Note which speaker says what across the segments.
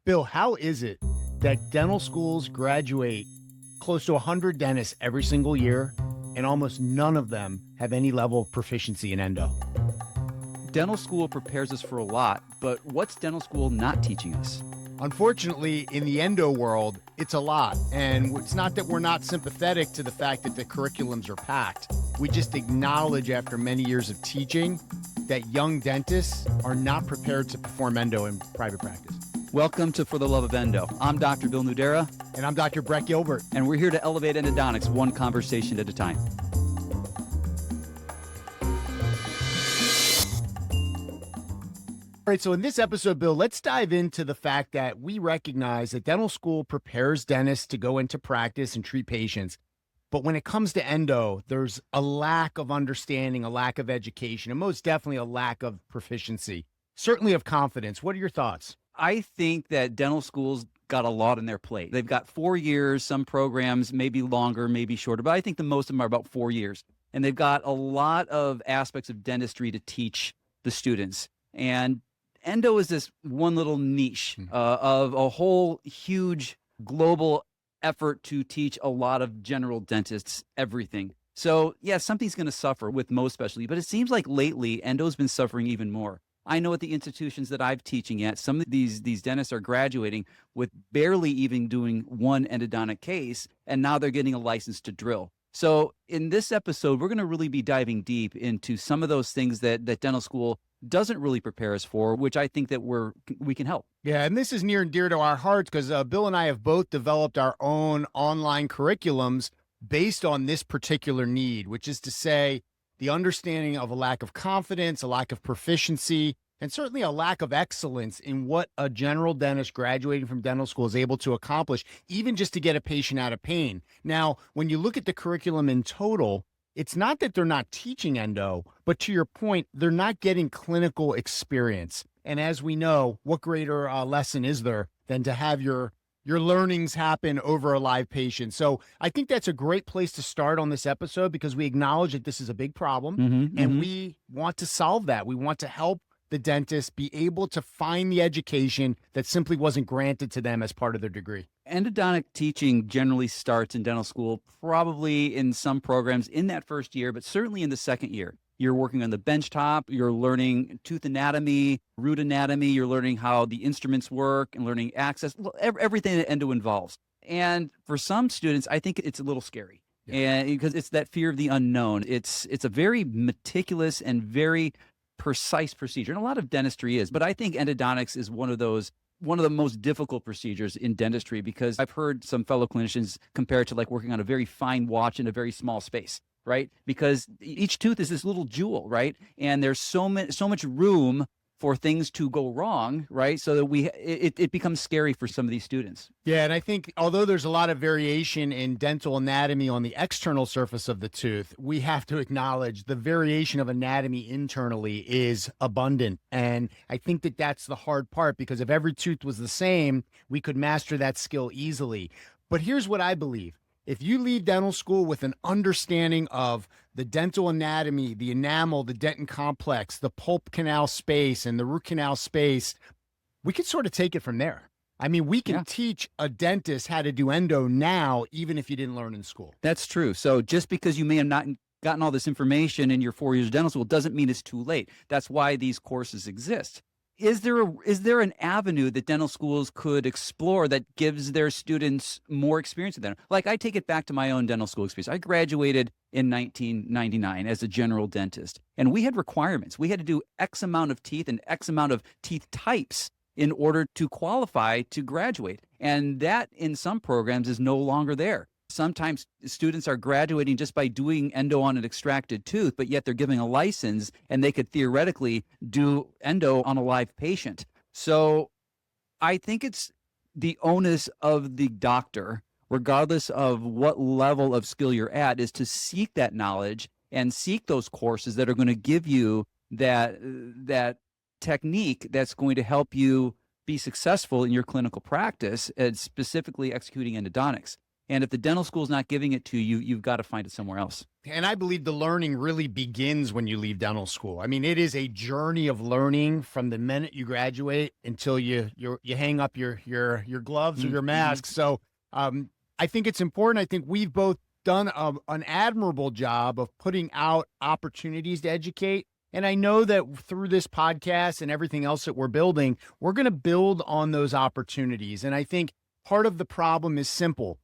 Speaker 1: Bill, how is it that dental schools graduate close to 100 dentists every single year, and almost none of them have any level of proficiency in endo?
Speaker 2: Dental school prepares us for a lot, but what's dental school not teaching us?
Speaker 1: Unfortunately, in the endo world, it's a lot. And it's not that we're not sympathetic to the fact that the curriculums are packed. We just acknowledge after many years of teaching that young dentists are not prepared to perform endo in private practice.
Speaker 2: Welcome to For the Love of Endo. I'm Dr. Bill Nudera.
Speaker 1: And I'm Dr. Brett Gilbert.
Speaker 2: And we're here to elevate endodontics one conversation at a time.
Speaker 1: All right, so in this episode, Bill, let's dive into the fact that we recognize that dental school prepares dentists to go into practice and treat patients. But when it comes to endo, there's a lack of understanding, a lack of education, and most definitely a lack of proficiency, certainly of confidence. What are your thoughts?
Speaker 2: I think that dental schools got a lot on their plate. They've got 4 years, some programs maybe longer, maybe shorter, but I think the most of them are about 4 years. And they've got a lot of aspects of dentistry to teach the students. And endo is this one little niche of a whole huge global effort to teach a lot of general dentists everything. So yeah, something's going to suffer with most specialty, but it seems like lately endo's been suffering even more. I know at the institutions that I'm teaching at, some of these dentists are graduating with barely even doing one endodontic case, and now they're getting a license to drill. So in this episode, we're going to really be diving deep into some of those things that dental school doesn't really prepare us for, which I think that we can help.
Speaker 1: Yeah, and this is near and dear to our hearts because Bill and I have both developed our own online curriculums based on this particular need, which is to say the understanding of a lack of confidence, a lack of proficiency, and certainly a lack of excellence in what a general dentist graduating from dental school is able to accomplish, even just to get a patient out of pain. Now, when you look at the curriculum in total, it's not that they're not teaching endo, but to your point, they're not getting clinical experience. And as we know, what greater lesson is there than to have your learnings happen over a live patient? So I think that's a great place to start on this episode because we acknowledge that this is a big problem and we want to solve that. We want to help the dentist be able to find the education that simply wasn't granted to them as part of their degree.
Speaker 2: Endodontic teaching generally starts in dental school, probably in some programs in that first year, but certainly in the second year. You're working on the benchtop, you're learning tooth anatomy, root anatomy, you're learning how the instruments work and learning access, everything that endo involves. And for some students, I think it's a little scary. And because it's that fear of the unknown. It's a very meticulous and very precise procedure. And a lot of dentistry is, but I think endodontics is one of the most difficult procedures in dentistry because I've heard some fellow clinicians compare it to like working on a very fine watch in a very small space, right? Because each tooth is this little jewel, right? And there's so much room for things to go wrong, right? So that it becomes scary for some of these students.
Speaker 1: Yeah, and I think although there's a lot of variation in dental anatomy on the external surface of the tooth, we have to acknowledge the variation of anatomy internally is abundant. And I think that that's the hard part because if every tooth was the same, we could master that skill easily. But here's what I believe. If you leave dental school with an understanding of the dental anatomy, the enamel, the dentin complex, the pulp canal space, and the root canal space, we could sort of take it from there. I mean, we can teach a dentist how to do endo now, even if you didn't learn in school.
Speaker 2: That's true. So just because you may have not gotten all this information in your 4 years of dental school doesn't mean it's too late. That's why these courses exist. Is there an avenue that dental schools could explore that gives their students more experience with dental? Like I take it back to my own dental school experience. I graduated in 1999 as a general dentist, and we had requirements. We had to do X amount of teeth and X amount of teeth types in order to qualify to graduate. And that in some programs is no longer there. Sometimes students are graduating just by doing endo on an extracted tooth, but yet they're giving a license and they could theoretically do endo on a live patient. So I think it's the onus of the doctor, regardless of what level of skill you're at, is to seek that knowledge and seek those courses that are going to give you that technique that's going to help you be successful in your clinical practice and specifically executing endodontics. And if the dental school is not giving it to you, you've got to find it somewhere else.
Speaker 1: And I believe the learning really begins when you leave dental school. I mean, it is a journey of learning from the minute you graduate until you hang up your gloves or your mask. So I think it's important. I think we've both done an admirable job of putting out opportunities to educate. And I know that through this podcast and everything else that we're building, we're going to build on those opportunities. And I think part of the problem is simple.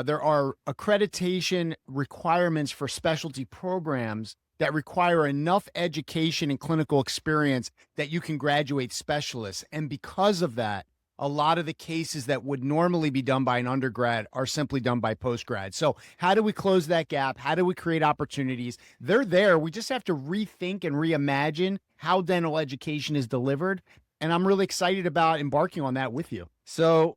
Speaker 1: There are accreditation requirements for specialty programs that require enough education and clinical experience that you can graduate specialists. And because of that, a lot of the cases that would normally be done by an undergrad are simply done by postgrad. So how do we close that gap? How do we create opportunities? They're there. We just have to rethink and reimagine how dental education is delivered. And I'm really excited about embarking on that with you.
Speaker 2: So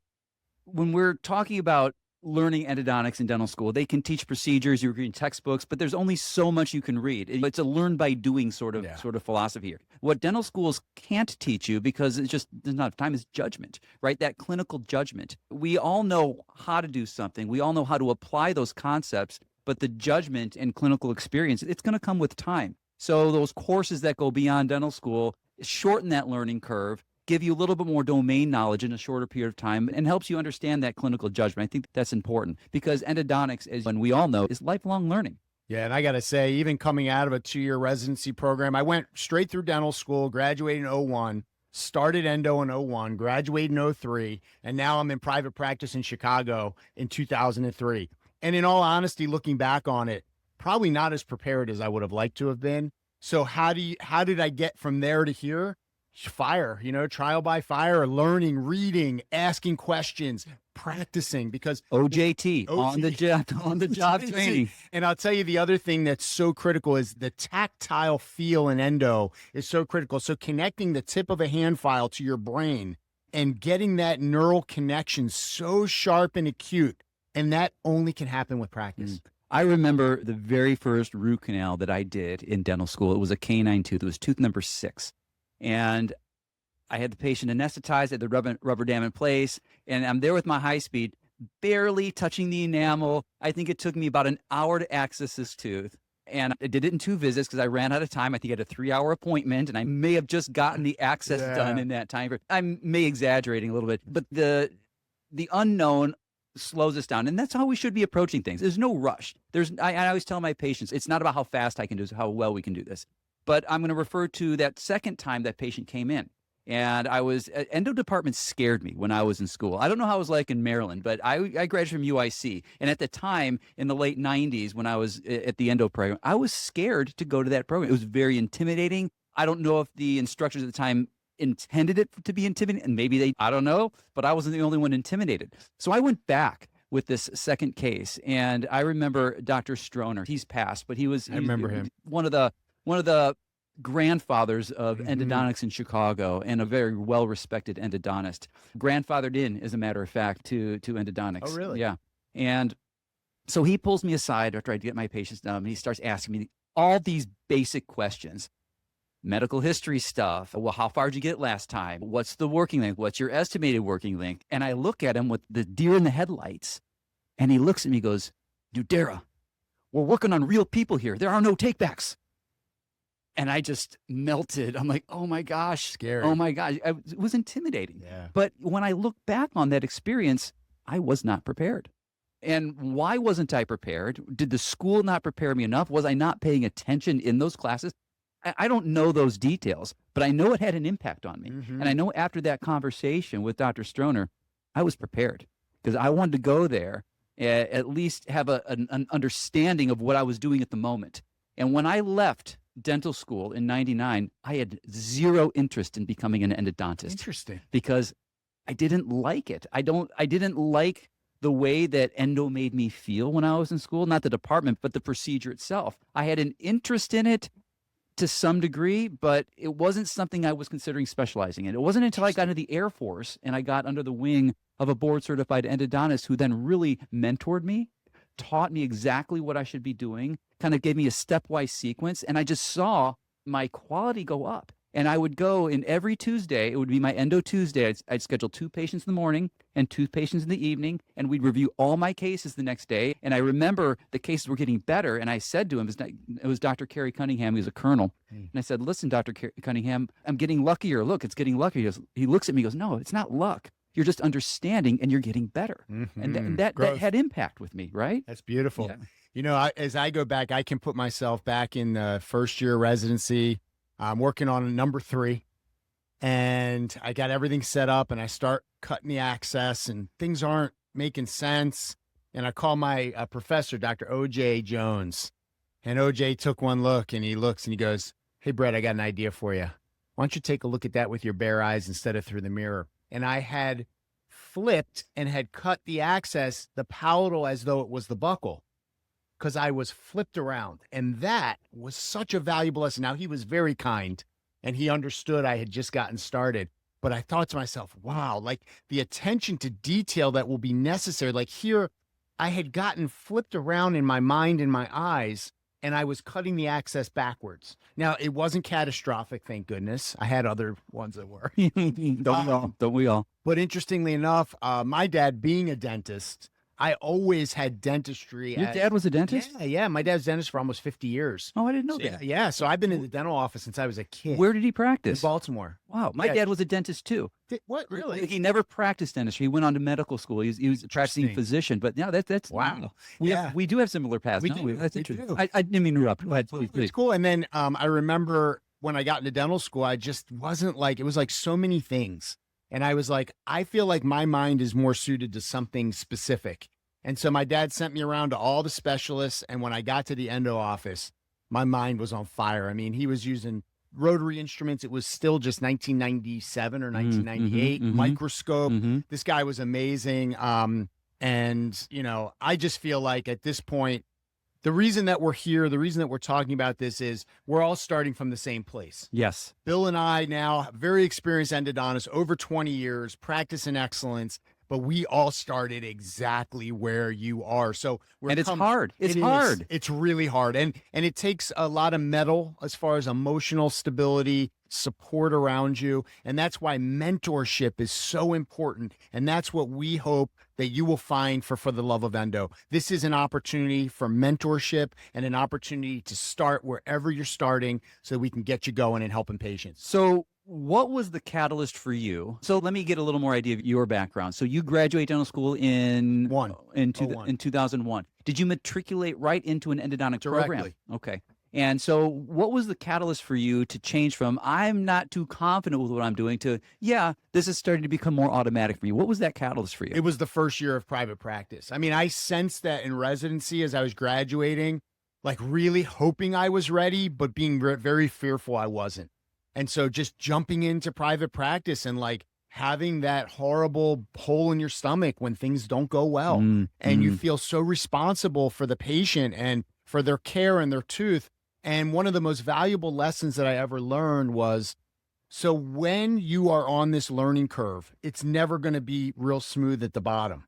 Speaker 2: when we're talking about learning endodontics in dental school, they can teach procedures, you're reading textbooks, but there's only so much you can read. It's a learn by doing sort of philosophy here. What dental schools can't teach you, because it's just there's not enough time, is judgment, right? That clinical judgment. We all know how to do something. We all know how to apply those concepts, but the judgment and clinical experience, it's going to come with time. So those courses that go beyond dental school shorten that learning curve, give you a little bit more domain knowledge in a shorter period of time, and helps you understand that clinical judgment. I think that's important because endodontics, as we all know, is lifelong learning.
Speaker 1: Yeah, and I got to say, even coming out of a 2-year residency program, I went straight through dental school, graduated in 01, started endo in 01, graduated in 03, and now I'm in private practice in Chicago in 2003. And in all honesty, looking back on it, probably not as prepared as I would have liked to have been. So how did I get from there to here? Fire, trial by fire, learning, reading, asking questions, practicing, because
Speaker 2: OJT, on the job training.
Speaker 1: And I'll tell you, the other thing that's so critical is the tactile feel in endo is so critical. So connecting the tip of a hand file to your brain and getting that neural connection so sharp and acute, and that only can happen with practice.
Speaker 2: I remember the very first root canal that I did in dental school. It was a canine tooth. It was tooth number 6. And I had the patient anesthetized, had the rubber dam in place, and I'm there with my high speed, barely touching the enamel. I think it took me about an hour to access this tooth. And I did it in 2 visits because I ran out of time. I think I had a 3-hour appointment, and I may have just gotten the access done in that time. I may exaggerating a little bit, but the unknown slows us down. And that's how we should be approaching things. There's no rush. I always tell my patients, it's not about how fast I can do this, how well we can do this. But I'm going to refer to that second time that patient came in. And endo department scared me when I was in school. I don't know how it was like in Maryland, but I graduated from UIC. And at the time, in the late 90s, when I was at the endo program, I was scared to go to that program. It was very intimidating. I don't know if the instructors at the time intended it to be intimidating, and maybe I don't know, but I wasn't the only one intimidated. So I went back with this second case. And I remember Dr. Stroner. He's passed, but I remember him. One of the grandfathers of endodontics in Chicago, and a very well-respected endodontist. Grandfathered in, as a matter of fact, to endodontics.
Speaker 1: Oh, really?
Speaker 2: Yeah. And so he pulls me aside after I get my patients done, and he starts asking me all these basic questions. Medical history stuff. Well, how far did you get last time? What's the working length? What's your estimated working length? And I look at him with the deer in the headlights, and he looks at me and goes, Nudera, we're working on real people here. There are no takebacks. And I just melted. I'm like, oh my gosh.
Speaker 1: Scary.
Speaker 2: Oh my gosh. It was intimidating.
Speaker 1: Yeah.
Speaker 2: But when I look back on that experience, I was not prepared. And why wasn't I prepared? Did the school not prepare me enough? Was I not paying attention in those classes? I don't know those details, but I know it had an impact on me. And I know after that conversation with Dr. Stroner, I was prepared because I wanted to go there, at least have an understanding of what I was doing at the moment. And when I left dental school in 99, I had zero interest in becoming an endodontist.
Speaker 1: Interesting.
Speaker 2: Because I didn't like it. I didn't like the way that endo made me feel when I was in school, not the department, but the procedure itself. I had an interest in it to some degree, but it wasn't something I was considering specializing in. It wasn't until I got into the Air Force and I got under the wing of a board-certified endodontist who then really mentored me, taught me exactly what I should be doing, kind of gave me a stepwise sequence, and I just saw my quality go up. And I would go in every Tuesday. It would be my endo Tuesday. I'd schedule 2 patients in the morning and 2 patients in the evening, and we'd review all my cases the next day. And I remember the cases were getting better. And I said to him, it was Dr. Kerry Cunningham, he was a colonel. And I said, listen, Dr. Cunningham, I'm getting luckier. Look, it's getting luckier. He looks at me, he goes, no, it's not luck. You're just understanding and you're getting better. And that had impact with me, right?
Speaker 1: That's beautiful.
Speaker 2: Yeah.
Speaker 1: You know, as I go back, I can put myself back in the first year residency. I'm working on number 3, and I got everything set up, and I start cutting the access, and things aren't making sense. And I call my professor, Dr. O.J. Jones, and O.J. took one look, and he looks and he goes, hey, Brett, I got an idea for you. Why don't you take a look at that with your bare eyes instead of through the mirror? And I had flipped and had cut the access, the palatal, as though it was the buccal, because I was flipped around. And that was such a valuable lesson. Now, he was very kind and he understood I had just gotten started. But I thought to myself, wow, like the attention to detail that will be necessary. Like here, I had gotten flipped around in my mind and my eyes, and I was cutting the access backwards. Now, it wasn't catastrophic, thank goodness. I had other ones that were.
Speaker 2: Don't we all?
Speaker 1: But interestingly enough, my dad being a dentist, I always had dentistry.
Speaker 2: Your dad was a dentist?
Speaker 1: Yeah. My dad's dentist for almost 50 years.
Speaker 2: Oh, I didn't know that.
Speaker 1: Yeah. So I've been in the dental office since I was a kid.
Speaker 2: Where did he
Speaker 1: In
Speaker 2: practice?
Speaker 1: Baltimore.
Speaker 2: Wow. My dad was a dentist too.
Speaker 1: What, really?
Speaker 2: He never practiced dentistry. He went on to medical school. He was a practicing
Speaker 1: Interesting.
Speaker 2: physician. But yeah, that's
Speaker 1: Wow.
Speaker 2: We do have similar paths.
Speaker 1: We
Speaker 2: don't
Speaker 1: do.
Speaker 2: we? That's
Speaker 1: We
Speaker 2: interesting.
Speaker 1: do.
Speaker 2: I didn't mean to interrupt. Go ahead, please.
Speaker 1: It's cool. And then I remember when I got into dental school, I just wasn't like, it was like so many things. And I was like, I feel like my mind is more suited to something specific. And so my dad sent me around to all the specialists. And when I got to the endo office, my mind was on fire. I mean, he was using rotary instruments. It was still just 1997 or 1998, microscope. This guy was amazing. And, you know, I just feel like at this point, the reason that we're here, the reason that we're talking about this is we're all starting from the same place.
Speaker 2: Yes.
Speaker 1: Bill and I now, very experienced endodontists, over 20 years, practice in excellence, but we all started exactly where you are. So
Speaker 2: It's hard. It's hard.
Speaker 1: It's really hard. And it takes a lot of mettle as far as emotional stability, support around you. And that's why mentorship is so important. And that's what we hope that you will find for the love of endo. This is an opportunity for mentorship and an opportunity to start wherever you're starting so that we can get you going and helping patients.
Speaker 2: So what was the catalyst for you? So let me get a little more idea of your background. So you graduate dental school in 2001. Did you matriculate right into an endodontic program?
Speaker 1: Directly.
Speaker 2: Okay. And so what was the catalyst for you to change from I'm not too confident with what I'm doing to, yeah, this is starting to become more automatic for me? What was that catalyst for you?
Speaker 1: It was the first year of private practice. I mean, I sensed that in residency as I was graduating, like really hoping I was ready, but being very fearful I wasn't. And so just jumping into private practice and like having that horrible hole in your stomach when things don't go well and you feel so responsible for the patient and for their care and their tooth. And one of the most valuable lessons that I ever learned was, so when you are on this learning curve, it's never going to be real smooth at the bottom.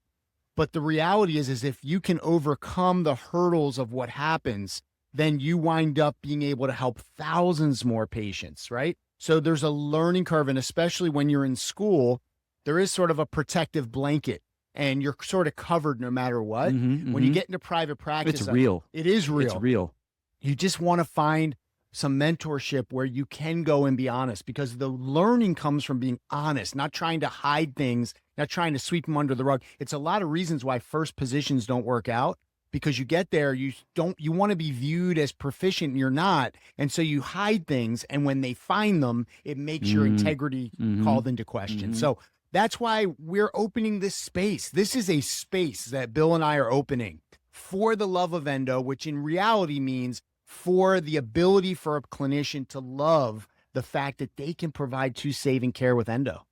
Speaker 1: But the reality is if you can overcome the hurdles of what happens, then you wind up being able to help thousands more patients, right? So there's a learning curve. And especially when you're in school, there is sort of a protective blanket and you're sort of covered no matter what. When you get into private practice,
Speaker 2: It's real.
Speaker 1: It is real.
Speaker 2: It's real.
Speaker 1: You just want to find some mentorship where you can go and be honest, because the learning comes from being honest, not trying to hide things, not trying to sweep them under the rug. It's a lot of reasons why first positions don't work out, because you get there, you want to be viewed as proficient and you're not. And so you hide things. And when they find them, it makes your integrity called into question. So that's why we're opening this space. This is a space that Bill and I are opening for the love of endo, which in reality means for the ability for a clinician to love the fact that they can provide tooth-saving care with endo.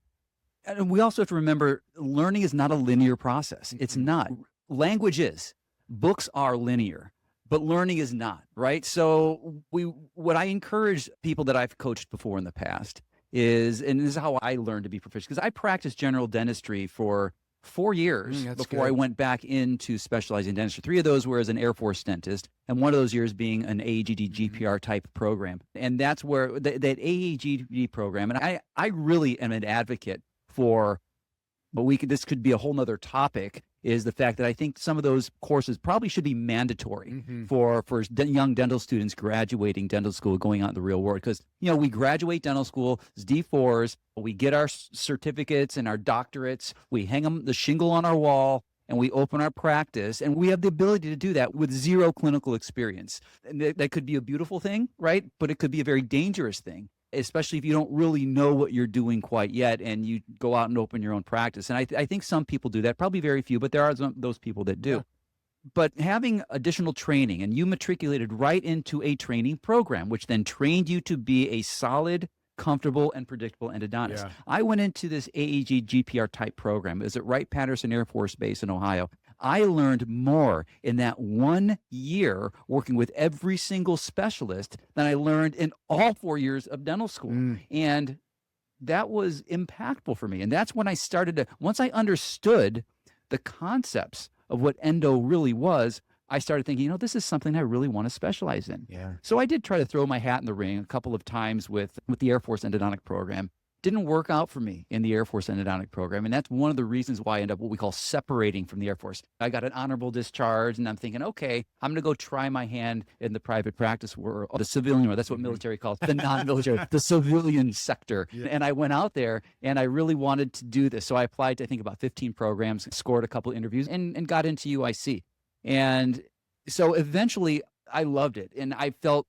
Speaker 2: And we also have to remember learning is not a linear process. It's not. Language is. Books are linear, but learning is not, right? So what I encourage people that I've coached before in the past is, and this is how I learned to be proficient, because I practiced general dentistry for 4 years
Speaker 1: That's
Speaker 2: before I
Speaker 1: good.
Speaker 2: went back into specializing dentistry. 3 of those were as an Air Force dentist, and one of those years being an AAGD GPR type program. And that's where that AAGD program, and I really am an advocate for, but this could be a whole nother topic, is the fact that I think some of those courses probably should be mandatory for young dental students graduating dental school, going out in the real world. Because, we graduate dental school as D4s, we get our certificates and our doctorates, we hang the shingle on our wall, and we open our practice, and we have the ability to do that with zero clinical experience. And that could be a beautiful thing, right? But it could be a very dangerous thing, especially if you don't really know what you're doing quite yet and you go out and open your own practice. And I think some people do that, probably very few, but there are those people that do. Yeah. But having additional training, and you matriculated right into a training program, which then trained you to be a solid, comfortable, and predictable endodontist. Yeah. I went into this AAG GPR type program. It was at Wright-Patterson Air Force Base in Ohio. I learned more in that 1 year working with every single specialist than I learned in all 4 years of dental school. And that was impactful for me. And that's when I started once I understood the concepts of what endo really was, I started thinking, this is something I really want to specialize in. Yeah. So I did try to throw my hat in the ring a couple of times with the Air Force endodontic program. Didn't work out for me in the Air Force endodontic program. And that's one of the reasons why I ended up what we call separating from the Air Force. I got an honorable discharge, and I'm thinking, okay, I'm going to go try my hand in the private practice world, the civilian world. That's what military calls the non-military, the civilian sector. Yeah. And I went out there, and I really wanted to do this. So I applied to, I think, about 15 programs, scored a couple interviews, and got into UIC. And so eventually I loved it. And I felt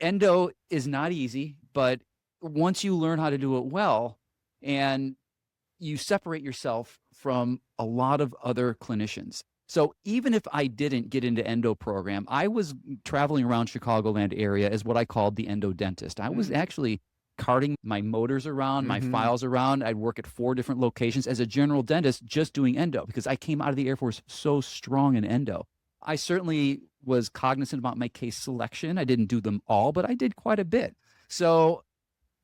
Speaker 2: endo is not easy, but once you learn how to do it well, and you separate yourself from a lot of other clinicians. So even if I didn't get into endo program, I was traveling around Chicagoland area as what I called the endodentist. I was actually carting my motors around, my files around. I'd work at 4 different locations as a general dentist just doing endo, because I came out of the Air Force so strong in endo. I certainly was cognizant about my case selection. I didn't do them all, but I did quite a bit. So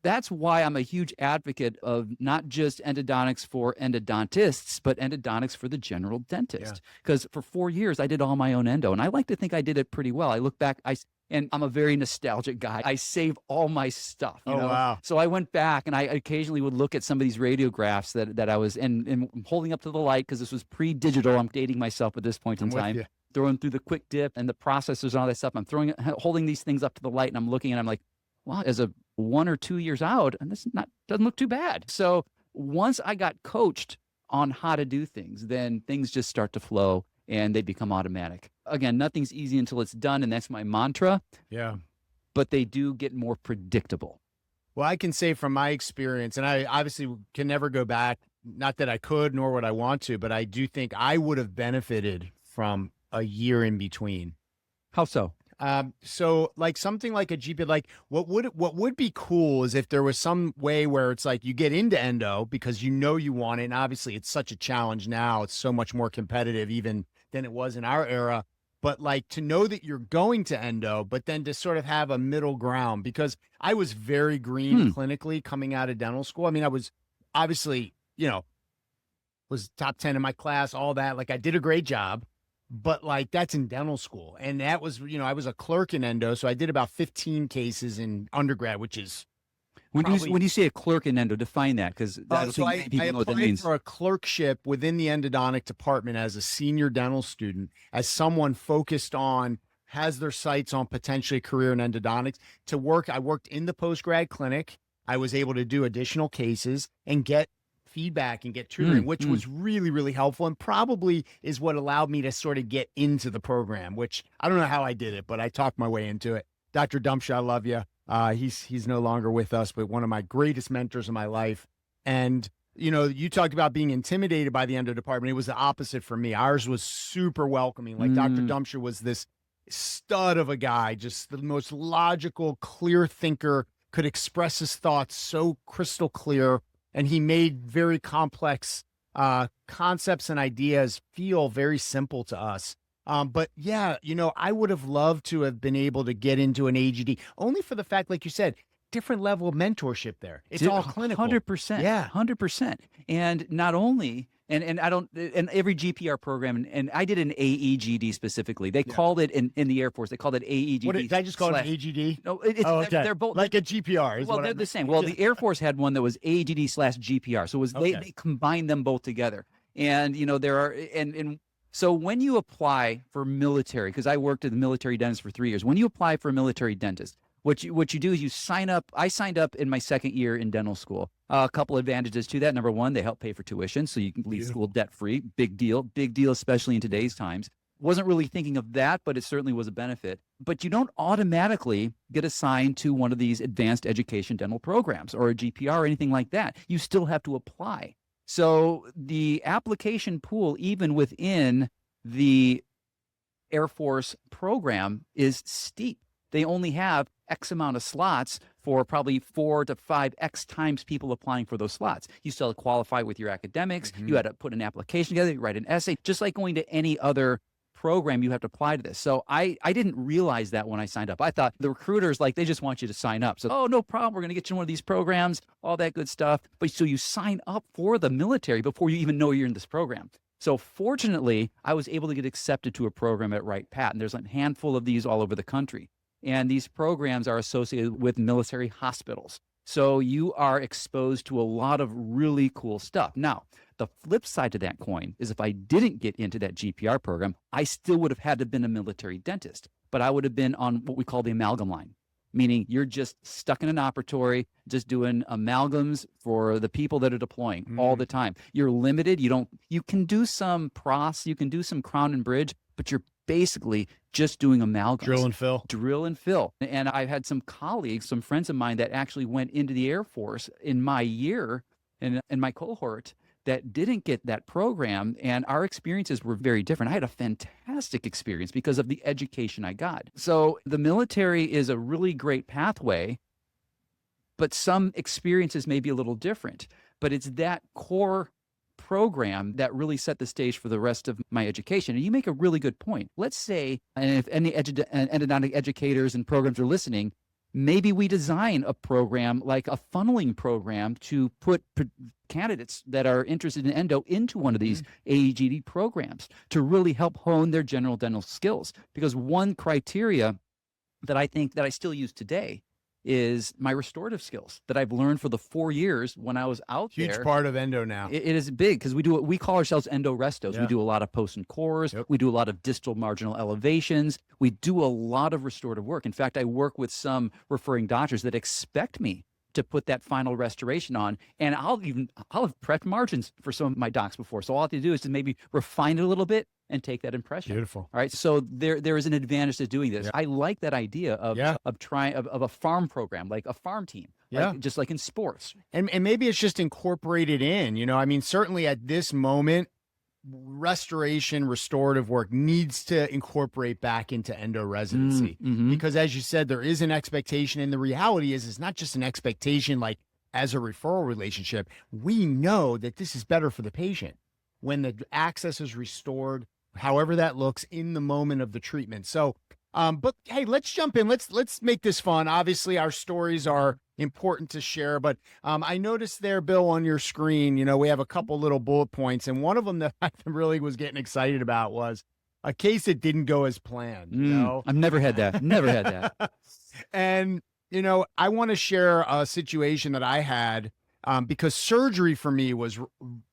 Speaker 2: that's why I'm a huge advocate of not just endodontics for endodontists, but endodontics for the general dentist. Because for 4 years, I did all my own endo, and I like to think I did it pretty well. I look back, and I'm a very nostalgic guy. I save all my stuff. You know? Wow. So I went back, and I occasionally would look at some of these radiographs that I was, and holding up to the light, because this was pre-digital. I'm dating myself at this point in time. Throwing through the quick dip and the processors and all that stuff. I'm holding these things up to the light, and I'm looking, and I'm like, well, as a 1 or 2 years out, and this doesn't look too bad. So once I got coached on how to do things, then things just start to flow and they become automatic. Again, nothing's easy until it's done, and that's my mantra. Yeah. But they do get more predictable.
Speaker 1: Well, I can say from my experience, and I obviously can never go back, not that I could, nor would I want to, but I do think I would have benefited from a year in between.
Speaker 2: How so?
Speaker 1: So like something like a GP, like what would be cool is if there was some way where it's like you get into endo because you want it. And obviously it's such a challenge now. It's so much more competitive even than it was in our era. But like to know that you're going to endo, but then to sort of have a middle ground, because I was very green clinically coming out of dental school. I mean, I was obviously, was top 10 in my class, all that. Like I did a great job. But like that's in dental school. And that was, I was a clerk in endo. So I did about 15 cases in undergrad, which is
Speaker 2: when you say a clerk in endo, define that, because
Speaker 1: I applied for a clerkship within the endodontic department as a senior dental student, as someone focused on, has their sights on potentially a career in endodontics to work. I worked in the post-grad clinic. I was able to do additional cases and get feedback and get tutoring, which was really, really helpful, and probably is what allowed me to sort of get into the program, which I don't know how I did it, but I talked my way into it. Dr. Dumpsha, I love you. He's no longer with us, but one of my greatest mentors in my life. And, you talked about being intimidated by the endo department. It was the opposite for me. Ours was super welcoming. Like Dr. Dumpsha was this stud of a guy, just the most logical, clear thinker, could express his thoughts so crystal clear. And he made very complex concepts and ideas feel very simple to us. But yeah, I would have loved to have been able to get into an AGD, only for the fact, like you said, different level of mentorship there. It's all clinical.
Speaker 2: 100%.
Speaker 1: Yeah.
Speaker 2: 100%. And not only And I don't, and every GPR program, and I did an AEGD specifically. They called it in the Air Force, they called it AEGD.
Speaker 1: What did I just call it, an AGD?
Speaker 2: No,
Speaker 1: Oh, okay.
Speaker 2: they're both
Speaker 1: like a GPR. Is
Speaker 2: well,
Speaker 1: what
Speaker 2: they're
Speaker 1: I
Speaker 2: the
Speaker 1: meant.
Speaker 2: same. Well, the Air Force had one that was AEGD/GPR. So it was they combined them both together. And there are and so when you apply for military, because I worked as a military dentist for 3 years, when you apply for a military dentist, what you do is you sign up. I signed up in my second year in dental school. A couple advantages to that. Number one, they help pay for tuition, so you can leave school debt free. Big deal, especially in today's times. Wasn't really thinking of that, but it certainly was a benefit. But you don't automatically get assigned to one of these advanced education dental programs or a GPR or anything like that. You still have to apply. So the application pool, even within the Air Force program, is steep. They only have X amount of slots for probably 4 to 5X times people applying for those slots. You still qualify with your academics. You had to put an application together, you write an essay, just like going to any other program, you have to apply to this. So I didn't realize that when I signed up. I thought the recruiters, they just want you to sign up. So, oh, no problem. We're going to get you in one of these programs, all that good stuff. But so you sign up for the military before you even know you're in this program. So fortunately, I was able to get accepted to a program at Wright Patton. There's a handful of these all over the country. And these programs are associated with military hospitals. So you are exposed to a lot of really cool stuff. Now, the flip side to that coin is if I didn't get into that GPR program, I still would have had to have been a military dentist, but I would have been on what we call the amalgam line, meaning you're just stuck in an operatory, just doing amalgams for the people that are deploying all the time. You're limited. You can do some pros, you can do some crown and bridge, but you're basically just doing amalgams. Drill and fill. And I've had some colleagues, some friends of mine that actually went into the Air Force in my year, in my cohort, that didn't get that program, and our experiences were very different. I had a fantastic experience because of the education I got. So the military is a really great pathway, but some experiences may be a little different. But it's that core program that really set the stage for the rest of my education. And you make a really good point. Let's say, and if any endodontic educators and programs are listening, maybe we design a program like a funneling program to put candidates that are interested in endo into one of these AEGD programs to really help hone their general dental skills. Because one criteria that I think that I still use today is my restorative skills that I've learned for the 4 years when I was out there.
Speaker 1: Huge part of endo now.
Speaker 2: It is big because we call ourselves endo restos. Yeah. We do a lot of post and cores. Yep. We do a lot of distal marginal elevations. We do a lot of restorative work. In fact, I work with some referring doctors that expect me to put that final restoration on, and I'll have prepped margins for some of my docs before. So all I have to do is to maybe refine it a little bit and take that impression.
Speaker 1: Beautiful.
Speaker 2: All right. So there is an advantage to doing this. Yeah. I like that idea of a farm program, like a farm team. Like, just like in sports.
Speaker 1: And maybe it's just incorporated in, I mean, certainly at this moment, restorative work needs to incorporate back into endo residency because, as you said, there is an expectation, and the reality is it's not just an expectation like as a referral relationship. We know that this is better for the patient when the access is restored, however that looks in the moment of the treatment. So but hey, let's jump in. Let's make this fun. Obviously, our stories are important to share, but I noticed there, Bill, on your screen, we have a couple little bullet points, and one of them that I really was getting excited about was a case that didn't go as planned.
Speaker 2: I've never had that. Never had that.
Speaker 1: And I want to share a situation that I had because surgery for me was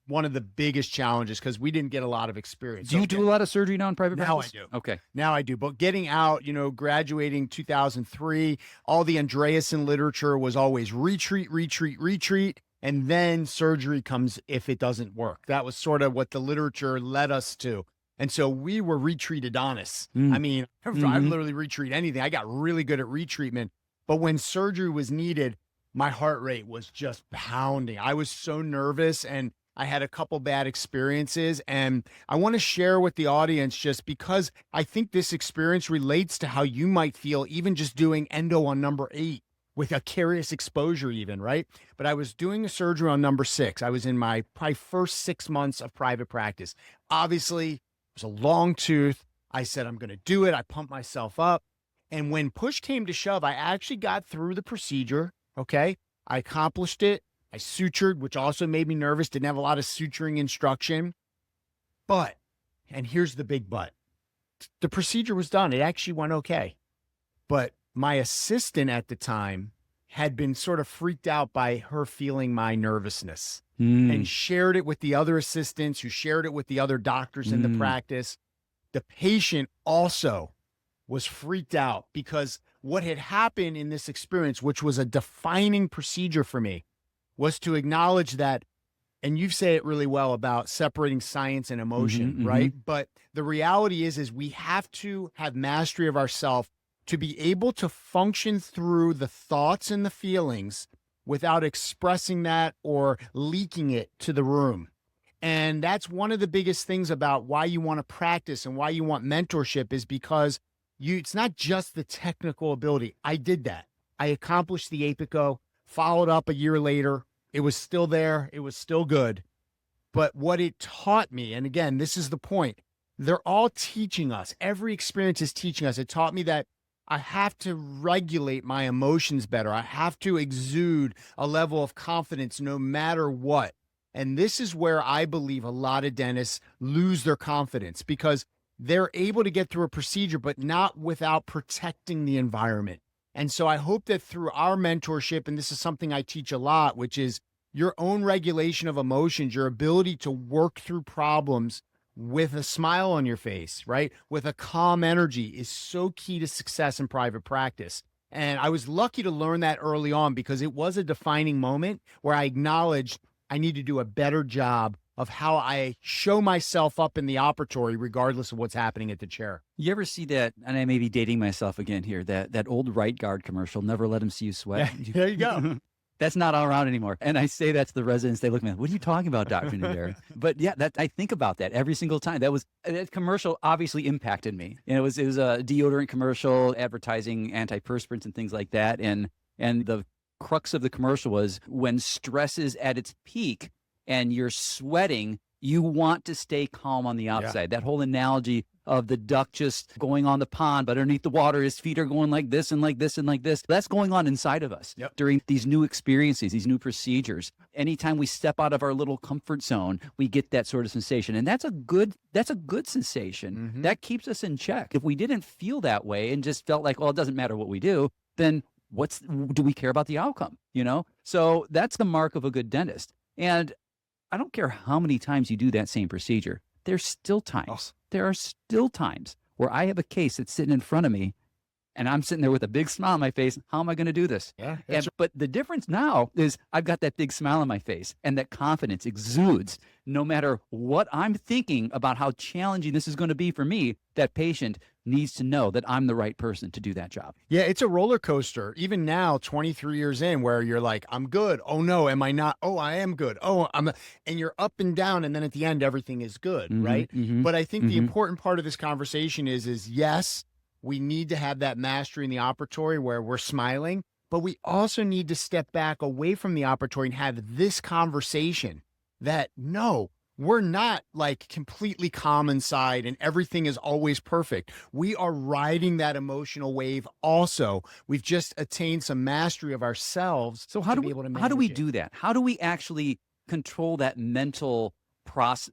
Speaker 1: one of the biggest challenges because we didn't get a lot of experience.
Speaker 2: Do you do a lot of surgery now in private practice?
Speaker 1: Now I do.
Speaker 2: Okay.
Speaker 1: Now I do. But getting out, graduating 2003, all the Andreasen literature was always retreat, and then surgery comes if it doesn't work. That was sort of what the literature led us to. And so we were retreatedonists. I mean, I literally retreat anything. I got really good at retreatment. But when surgery was needed, my heart rate was just pounding. I was so nervous, and I had a couple bad experiences, and I want to share with the audience just because I think this experience relates to how you might feel even just doing endo on number 8 with a carious exposure even, right? But I was doing a surgery on number 6. I was in my probably first 6 months of private practice. Obviously, it was a long tooth. I said, I'm going to do it. I pumped myself up. And when push came to shove, I actually got through the procedure, okay? I accomplished it. I sutured, which also made me nervous, didn't have a lot of suturing instruction. But, and here's the big but, the procedure was done. It actually went okay. But my assistant at the time had been sort of freaked out by her feeling my nervousness and shared it with the other assistants, who shared it with the other doctors in the practice. The patient also was freaked out because what had happened in this experience, which was a defining procedure for me, was to acknowledge that, and you say it really well about separating science and emotion, right? But the reality is we have to have mastery of ourselves to be able to function through the thoughts and the feelings without expressing that or leaking it to the room. And that's one of the biggest things about why you want to practice and why you want mentorship, is because it's not just the technical ability. I did that. I accomplished the APICO, followed up a year later. It was still there. It was still good. But what it taught me, and again, this is the point, they're all teaching us. Every experience is teaching us. It taught me that I have to regulate my emotions better. I have to exude a level of confidence no matter what. And this is where I believe a lot of dentists lose their confidence, because they're able to get through a procedure, but not without protecting the environment. And so I hope that through our mentorship, and this is something I teach a lot, which is your own regulation of emotions, your ability to work through problems with a smile on your face, right? With a calm energy, is so key to success in private practice. And I was lucky to learn that early on, because it was a defining moment where I acknowledged I need to do a better job of how I show myself up in the operatory, regardless of what's happening at the chair.
Speaker 2: You ever see that, and I may be dating myself again here, that old Right Guard commercial, never let him see you sweat?
Speaker 1: Yeah, there you go.
Speaker 2: That's not around anymore. And I say that to the residents. They look at me, what are you talking about, Dr. Nudera? But yeah, I think about that every single time. That commercial obviously impacted me. And it was a deodorant commercial advertising antiperspirants and things like that. And the crux of the commercial was, when stress is at its peak and you're sweating, you want to stay calm on the outside. Yeah. That whole analogy of the duck just going on the pond, but underneath the water, his feet are going like this and like this and like this. That's going on inside of us during these new experiences, these new procedures. Anytime we step out of our little comfort zone, we get that sort of sensation. And that's a good sensation. That keeps us in check. If we didn't feel that way and just felt like, well, it doesn't matter what we do, then do we care about the outcome? So that's the mark of a good dentist. And I don't care how many times you do that same procedure, there's still times. There are still times where I have a case that's sitting in front of me and I'm sitting there with a big smile on my face. How am I going to do this? But the difference now is I've got that big smile on my face, and that confidence exudes no matter what I'm thinking about how challenging this is going to be for me. That patient needs to know that I'm the right person to do that job.
Speaker 1: Yeah, it's a roller coaster. Even now, 23 years in, where you're like, I'm good. Oh no, am I not? Oh, I am good. Oh, and you're up and down. And then at the end, everything is good, right? But I think the important part of this conversation is yes, we need to have that mastery in the operatory where we're smiling, but we also need to step back away from the operatory and have this conversation that no, we're not like completely calm inside and everything is always perfect. We are riding that emotional wave also. We've just attained some mastery of ourselves.
Speaker 2: So how do we do that? How do we actually control that mental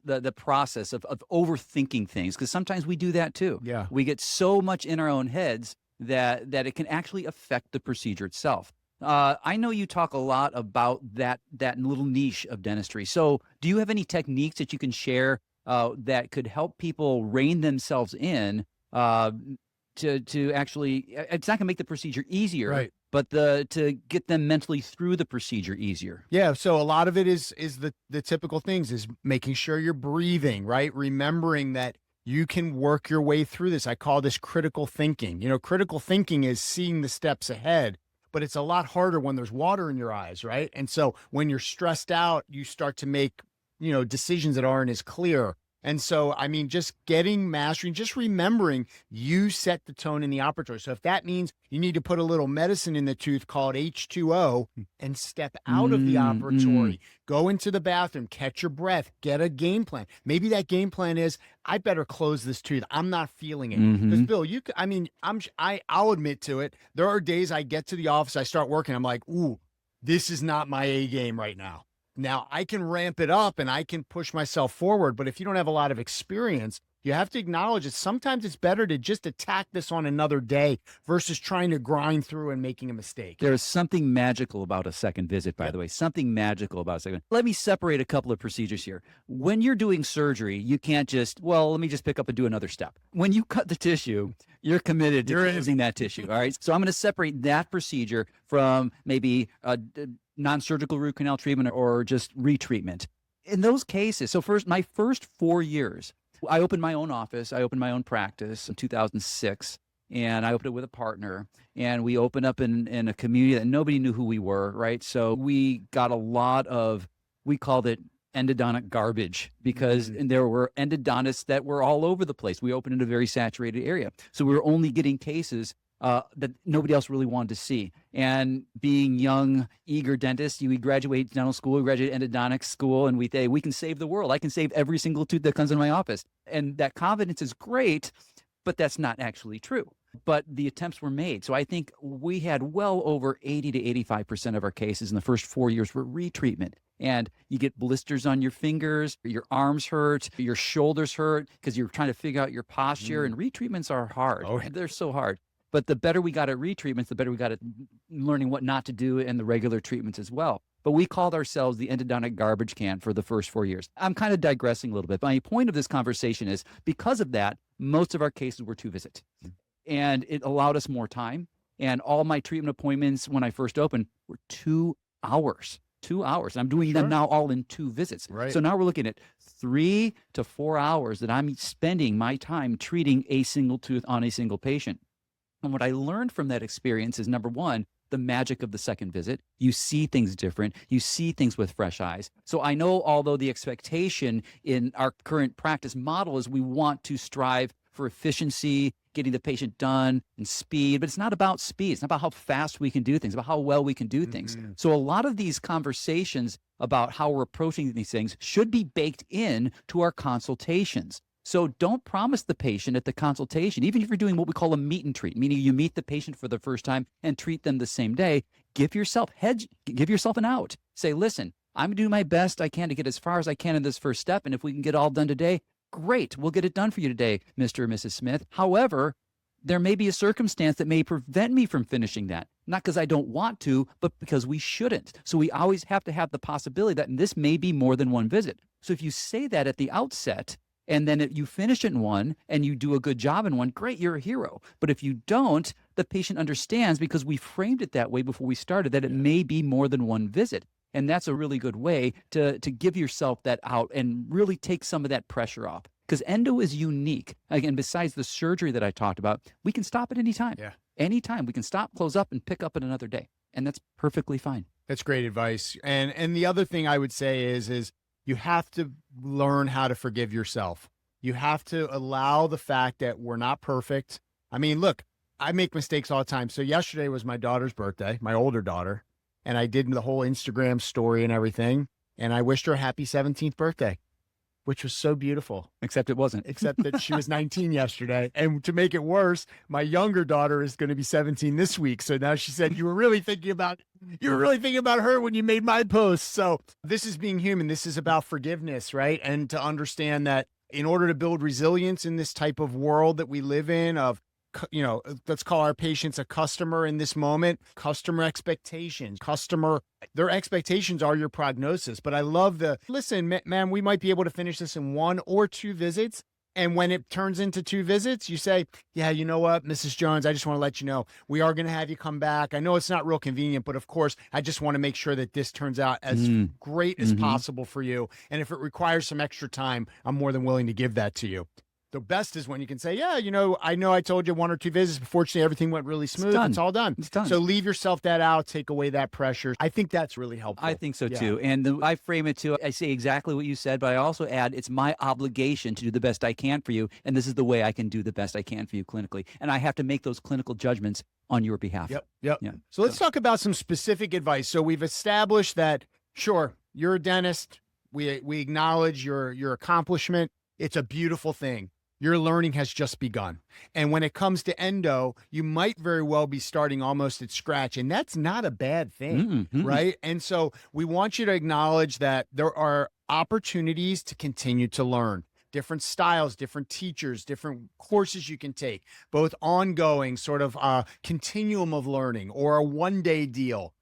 Speaker 2: the process of overthinking things? Because sometimes we do that too.
Speaker 1: Yeah.
Speaker 2: We get so much in our own heads that it can actually affect the procedure itself. I know you talk a lot about that little niche of dentistry. So do you have any techniques that you can share that could help people rein themselves in to actually, it's not going to make the procedure easier,
Speaker 1: right,
Speaker 2: but to get them mentally through the procedure easier?
Speaker 1: Yeah. So a lot of it is the typical things, is making sure you're breathing, right? Remembering that you can work your way through this. I call this critical thinking. Critical thinking is seeing the steps ahead, but it's a lot harder when there's water in your eyes, right? And so when you're stressed out, you start to make, decisions that aren't as clear. And so, just getting mastery, just remembering you set the tone in the operatory. So if that means you need to put a little medicine in the tooth called H2O and step out of the operatory, go into the bathroom, catch your breath, get a game plan. Maybe that game plan is, I better close this tooth. I'm not feeling it. Because Bill, I'll admit to it. There are days I get to the office, I start working, I'm like, ooh, this is not my A game right now. Now I can ramp it up and I can push myself forward. But if you don't have a lot of experience, you have to acknowledge that sometimes it's better to just attack this on another day versus trying to grind through and making a mistake.
Speaker 2: There is something magical about a second visit, by the way, something magical about a second. Let me separate a couple of procedures here. When you're doing surgery, you can't just, well, let me just pick up and do another step. When you cut the tissue, you're committed to using that tissue. All right. So I'm going to separate that procedure from maybe a non-surgical root canal treatment or just retreatment. In those cases, so my first 4 years, I opened my own office. I opened my own practice in 2006, and I opened it with a partner. And we opened up in a community that nobody knew who we were, right? So we got a lot of, we called it endodontic garbage, because there were endodontists that were all over the place. We opened in a very saturated area. So we were only getting cases that nobody else really wanted to see. And being young, eager dentists, we graduate dental school, we graduate endodontics school, and we say, we can save the world. I can save every single tooth that comes in my office. And that confidence is great, but that's not actually true. But the attempts were made. So I think we had well over 80 to 85% of our cases in the first 4 years were retreatment. And you get blisters on your fingers, your arms hurt, your shoulders hurt because you're trying to figure out your posture. And retreatments are hard. Oh. They're so hard. But the better we got at retreatments, the better we got at learning what not to do and the regular treatments as well. But we called ourselves the endodontic garbage can for the first 4 years. I'm kind of digressing a little bit. My point of this conversation is because of that, most of our cases were 2 visits. And it allowed us more time. And all my treatment appointments when I first opened were 2 hours. 2 hours. I'm doing them now all in 2 visits. Right. So now we're looking at 3 to 4 hours that I'm spending my time treating a single tooth on a single patient. And what I learned from that experience is, number one, the magic of the second visit. You see things different. You see things with fresh eyes. So I know, although the expectation in our current practice model is we want to strive for efficiency, getting the patient done, and speed, but it's not about speed. It's not about how fast we can do things, about how well we can do things. So a lot of these conversations about how we're approaching these things should be baked in to our consultations. So don't promise the patient at the consultation, even if you're doing what we call a meet and treat, meaning you meet the patient for the first time and treat them the same day, give yourself an out. Say, listen, I'm going to do my best I can to get as far as I can in this first step. And if we can get all done today, great, we'll get it done for you today, Mr. or Mrs. Smith. However, there may be a circumstance that may prevent me from finishing that. Not because I don't want to, but because we shouldn't. So we always have to have the possibility that this may be more than one visit. So if you say that at the outset, and then if you finish it in one and you do a good job in one, great, you're a hero. But if you don't, the patient understands, because we framed it that way before we started, that it may be more than one visit. And that's a really good way to give yourself that out and really take some of that pressure off. Because endo is unique. Again, besides the surgery that I talked about, we can stop at any time. Yeah. Anytime. We can stop, close up, and pick up at another day. And that's perfectly fine.
Speaker 1: That's great advice. And the other thing I would say is you have to learn how to forgive yourself. You have to allow the fact that we're not perfect. I mean, look, I make mistakes all the time. So yesterday was my daughter's birthday, my older daughter, and I did the whole Instagram story and everything. And I wished her a happy 17th birthday, which was so beautiful.
Speaker 2: Except it wasn't.
Speaker 1: Except that she was 19 yesterday. And to make it worse, my younger daughter is going to be 17 this week. So now she said, you were really thinking about her when you made my post. So this is being human. This is about forgiveness, right? And to understand that in order to build resilience in this type of world that we live in of, you know, let's call our patients a customer in this moment, customer expectations, their expectations are your prognosis. But I love listen, man, we might be able to finish this in 1 or 2 visits. And when it turns into 2 visits, you say, yeah, you know what, Mrs. Jones, I just want to let you know, we are going to have you come back. I know it's not real convenient, but of course, I just want to make sure that this turns out as great as possible for you. And if it requires some extra time, I'm more than willing to give that to you. The best is when you can say, yeah, you know I told you 1 or 2 visits, but fortunately everything went really smooth. It's all done. It's done. So leave yourself that out, take away that pressure. I think that's really helpful.
Speaker 2: I think so too. And I frame it too. I say exactly what you said, but I also add, it's my obligation to do the best I can for you. And this is the way I can do the best I can for you clinically. And I have to make those clinical judgments on your behalf.
Speaker 1: Yep. Yeah. So let's talk about some specific advice. So we've established that, sure, you're a dentist. We acknowledge your accomplishment. It's a beautiful thing. your learning has just begun. And when it comes to endo, you might very well be starting almost at scratch. And that's not a bad thing, right? And so we want you to acknowledge that there are opportunities to continue to learn. Different styles, different teachers, different courses you can take, both ongoing, sort of continuum of learning, or a one-day deal.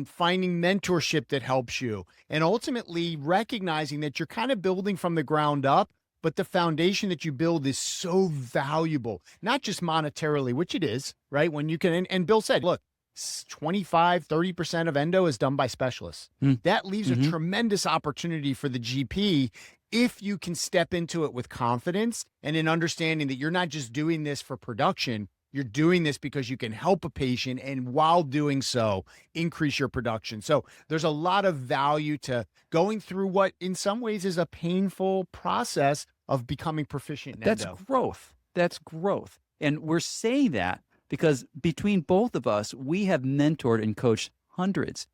Speaker 1: Finding mentorship that helps you, and ultimately recognizing that you're kind of building from the ground up, but the foundation that you build is so valuable, not just monetarily, which it is, right? When you can, and Bill said, look, 25, 30% of endo is done by specialists. That leaves a tremendous opportunity for the GP if you can step into it with confidence and in understanding that you're not just doing this for production, you're doing this because you can help a patient, and while doing so, increase your production. So there's a lot of value to going through what in some ways is a painful process of becoming proficient in
Speaker 2: That's
Speaker 1: endo.
Speaker 2: growth. That's growth. And we're saying that because between both of us, we have mentored and coached hundreds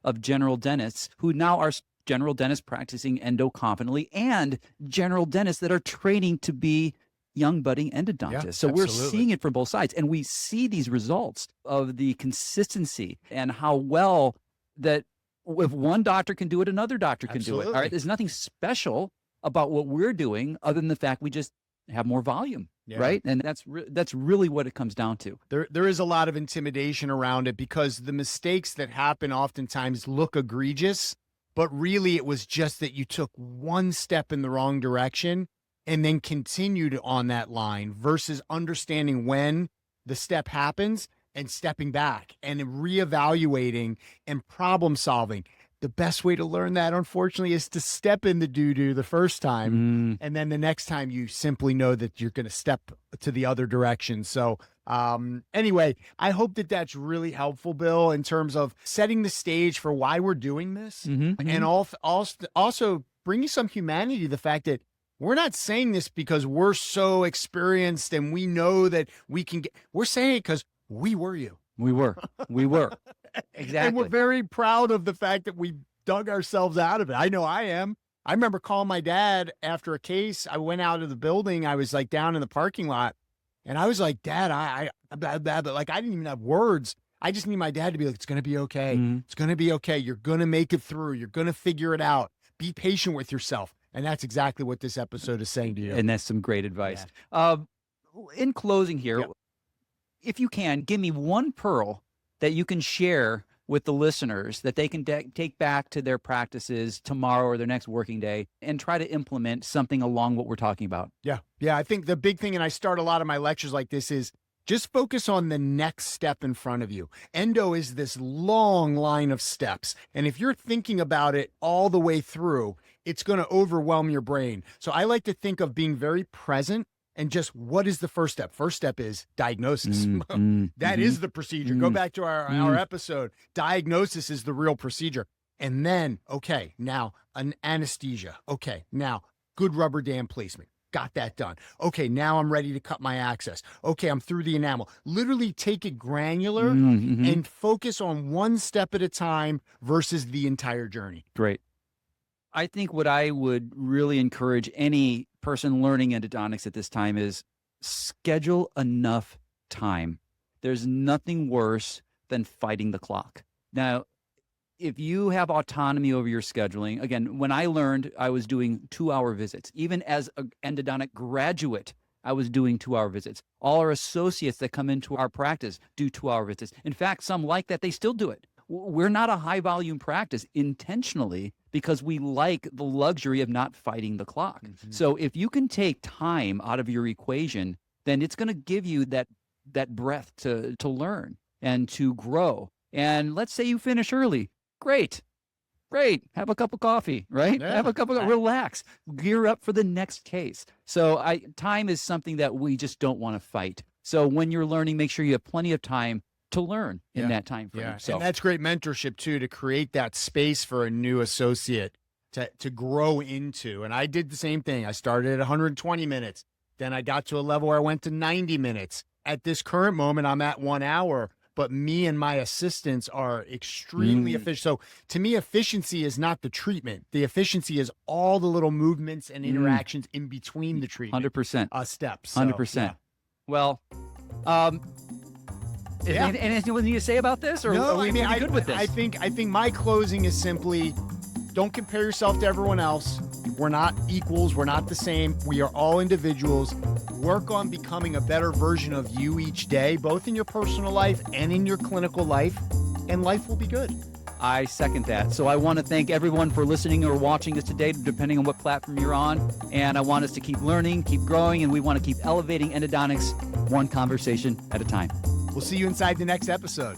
Speaker 2: of general dentists who now are general dentists practicing endo confidently, and general dentists that are training to be young budding endodontists.
Speaker 1: Yeah,
Speaker 2: so we're
Speaker 1: absolutely.
Speaker 2: seeing it from both sides, and we see these results of the consistency and how well that if one doctor can do it, another doctor can do it. All
Speaker 1: Absolutely.
Speaker 2: right, there's nothing special about what we're doing other than the fact we just have more volume,
Speaker 1: Yeah.
Speaker 2: right? And that's really what it comes down to.
Speaker 1: There is a lot of intimidation around it because the mistakes that happen oftentimes look egregious, but really it was just that you took one step in the wrong direction and then continued on that line versus understanding when the step happens and stepping back and reevaluating and problem solving. The best way to learn that, unfortunately, is to step in the doo-doo the first time. And then the next time you simply know that you're going to step to the other direction. So anyway, I hope that that's really helpful, Bill, in terms of setting the stage for why we're doing this. And also bringing some humanity to the fact that we're not saying this because we're so experienced and we know that we can get, we're saying it because we were you.
Speaker 2: We were. Exactly.
Speaker 1: And we're very proud of the fact that we dug ourselves out of it. I know I am. I remember calling my dad after a case. I went out of the building. I was like down in the parking lot and I was like, Dad, but like, I didn't even have words. I just need my dad to be like, it's going to be okay. It's going to be okay. You're going to make it through. You're going to figure it out. Be patient with yourself. And that's exactly what this episode is saying to you.
Speaker 2: And that's some great advice. In closing here, if you can, give me one pearl that you can share with the listeners that they can take back to their practices tomorrow or their next working day and try to implement something along what we're talking about.
Speaker 1: Yeah. I think the big thing, and I start a lot of my lectures like this, is just focus on the next step in front of you. Endo is this long line of steps. And if you're thinking about it all the way through, it's going to overwhelm your brain. So I like to think of being very present and just what is the first step? First step is diagnosis. That is the procedure. Go back to our episode. Diagnosis is the real procedure. And then, okay, now an anesthesia. Okay, now good rubber dam placement. Got that done. Okay, now I'm ready to cut my access. Okay, I'm through the enamel. Literally take it granular and focus on one step at a time versus the entire journey.
Speaker 2: Great. I think what I would really encourage any person learning endodontics at this time is schedule enough time. There's nothing worse than fighting the clock. Now, if you have autonomy over your scheduling, again, when I learned, I was doing 2-hour visits. Even as an endodontic graduate, I was doing 2-hour visits. All our associates that come into our practice do 2-hour visits. In fact, some like that, they still do it. We're not a high volume practice intentionally because we like the luxury of not fighting the clock. So if you can take time out of your equation, then it's going to give you that breath to learn and to grow. And let's say you finish early. Great. Have a cup of coffee, right?
Speaker 1: Yeah.
Speaker 2: Have a cup of relax, gear up for the next case. So time is something that we just don't want to fight. So when you're learning, make sure you have plenty of time to learn in that time frame.
Speaker 1: Yeah.
Speaker 2: So
Speaker 1: And that's great mentorship too, to create that space for a new associate to grow into. And I did the same thing. I started at 120 minutes. Then I got to a level where I went to 90 minutes. At this current moment, I'm at 1 hour. but me and my assistants are extremely efficient. So to me, efficiency is not the treatment. The efficiency is all the little movements and interactions in between the treatment
Speaker 2: 100%.
Speaker 1: Steps. So,
Speaker 2: 100%.
Speaker 1: yeah.
Speaker 2: Well, anything you need to say about this, or
Speaker 1: No,
Speaker 2: are we pretty good with this?
Speaker 1: I think my closing is simply, don't compare yourself to everyone else. We're not equals. We're not the same. We are all individuals. Work on becoming a better version of you each day, both in your personal life and in your clinical life, and life will be good.
Speaker 2: I second that. So I want to thank everyone for listening or watching us today, depending on what platform you're on. And I want us to keep learning, keep growing, and we want to keep elevating endodontics one conversation at a time.
Speaker 1: We'll see you inside the next episode.